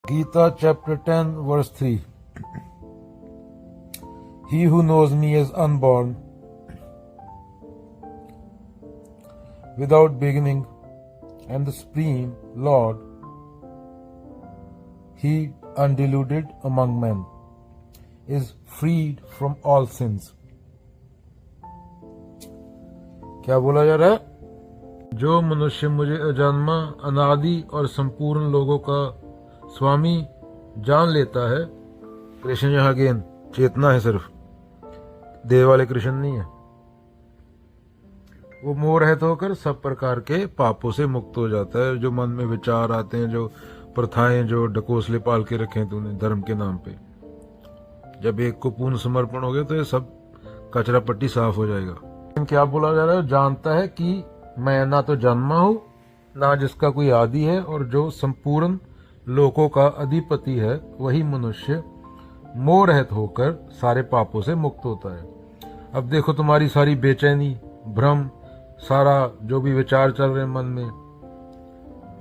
Gita chapter 10 verse 3. He who knows me is unborn, without beginning, and the Supreme Lord, he undeluded among men, is freed from all sins. क्या बोला जा रहा है? जो मनुष्य मुझे अजन्मा, अनादि और संपूर्ण लोगों का स्वामी जान लेता है, कृष्ण यहाँ अगेन चेतना है, सिर्फ देह वाले कृष्ण नहीं है, वो मोह रहित होकर सब प्रकार के पापों से मुक्त हो जाता है। जो मन में विचार आते हैं, जो प्रथाएं, जो ढकोसले पाल के रखे हैं तूने धर्म के नाम पे, जब एक को पूर्ण समर्पण हो गया तो ये सब कचरा पट्टी साफ हो जाएगा। क्या बोला जा रहा है? जानता है कि मैं ना तो जन्मा हूं, ना जिसका कोई आदि है, और जो संपूर्ण लोकों का अधिपति है, वही मनुष्य मोह रहित होकर सारे पापों से मुक्त होता है। अब देखो, तुम्हारी सारी बेचैनी, भ्रम, सारा जो भी विचार चल रहे हैं मन में,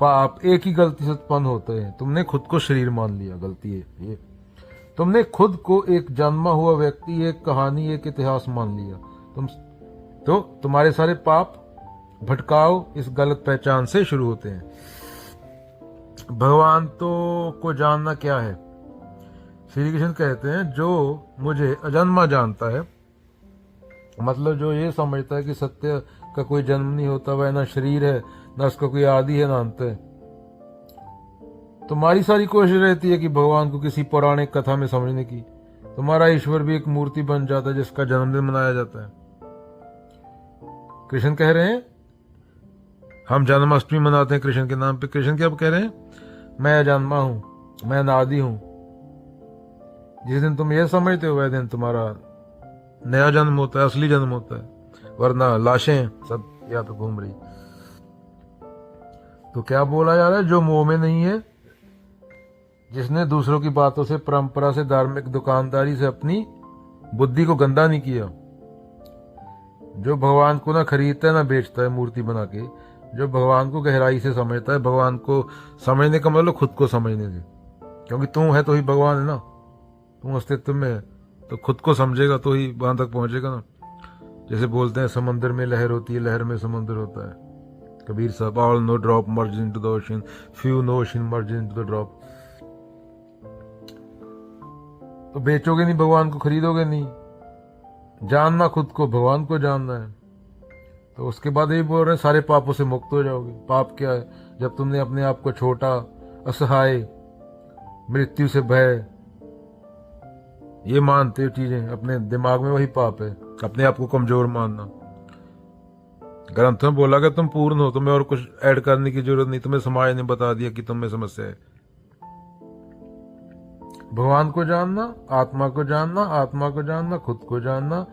पाप एक ही गलती से उत्पन्न होते हैं। तुमने खुद को शरीर मान लिया, गलती है ये। तुमने खुद को एक जन्मा हुआ व्यक्ति, एक कहानी, एक इतिहास मान लिया। तुम्हारे सारे पाप, भटकाव इस गलत पहचान से शुरू होते हैं। भगवान को जानना क्या है? श्री कृष्ण कहते हैं, जो मुझे अजन्मा जानता है, मतलब जो ये समझता है कि सत्य का कोई जन्म नहीं होता, वह ना शरीर है, ना उसका कोई आदि है, ना अंत है। तुम्हारी सारी कोशिश रहती है कि भगवान को किसी पौराणिक कथा में समझने की। तुम्हारा ईश्वर भी एक मूर्ति बन जाता है जिसका जन्मदिन मनाया जाता है। कृष्ण कह रहे हैं, हम जन्माष्टमी मनाते हैं कृष्ण के नाम पे। कृष्ण क्या कह रहे हैं? मैं अजन्मा हूं, मैं अनादि हूं। जिस दिन तुम ये समझते हो, वह दिन तुम्हारा नया जन्म होता है, असली जन्म होता है, वरना लाशें सब यहाँ पे घूम रही। तो क्या बोला जा रहा है? जो मोह में नहीं है, जिसने दूसरों की बातों से, परंपरा से, धार्मिक दुकानदारी से अपनी बुद्धि को गंदा नहीं किया, जो भगवान को ना खरीदता है ना बेचता है मूर्ति बना के, जो भगवान को गहराई से समझता है। भगवान को समझने का मतलब खुद को समझने से, क्योंकि तू है तो ही भगवान है ना। तू अस्तित्व में है तो खुद को समझेगा तो ही वहां तक पहुंचेगा ना। जैसे बोलते हैं, समंदर में लहर होती है, लहर में समंदर होता है। कबीर साहब, all know drop merge into the ocean, few no ocean merge into the drop. तो बेचोगे नहीं भगवान को, खरीदोगे नहीं। जानना खुद को, भगवान को जानना है। तो उसके बाद यही बोल रहे हैं, सारे पापों से मुक्त हो जाओगे। पाप क्या है? जब तुमने अपने आप को छोटा, असहाय, मृत्यु से भय, ये मानते हो चीजें अपने दिमाग में, वही पाप है। अपने आप को कमजोर मानना। ग्रंथ में बोला कि तुम पूर्ण हो, तुम्हें और कुछ ऐड करने की जरूरत नहीं। तुम्हें समाज ने बता दिया कि तुम में समस्या है। भगवान को जानना, आत्मा को जानना, आत्मा को जानना, खुद को जानना।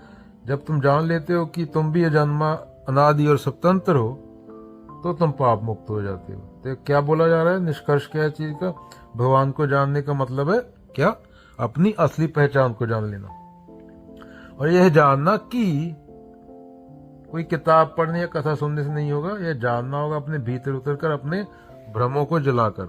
जब तुम जान लेते हो कि तुम भी अजन्मा, अनादि और स्वतंत्र हो, तो तुम पाप मुक्त हो जाते हो। तो क्या बोला जा रहा है? निष्कर्ष क्या है चीज का? भगवान को जानने का मतलब है क्या? अपनी असली पहचान को जान लेना। और यह जानना कि कोई किताब पढ़ने या कथा सुनने से नहीं होगा। यह जानना होगा अपने भीतर उतर कर, अपने भ्रमों को जलाकर।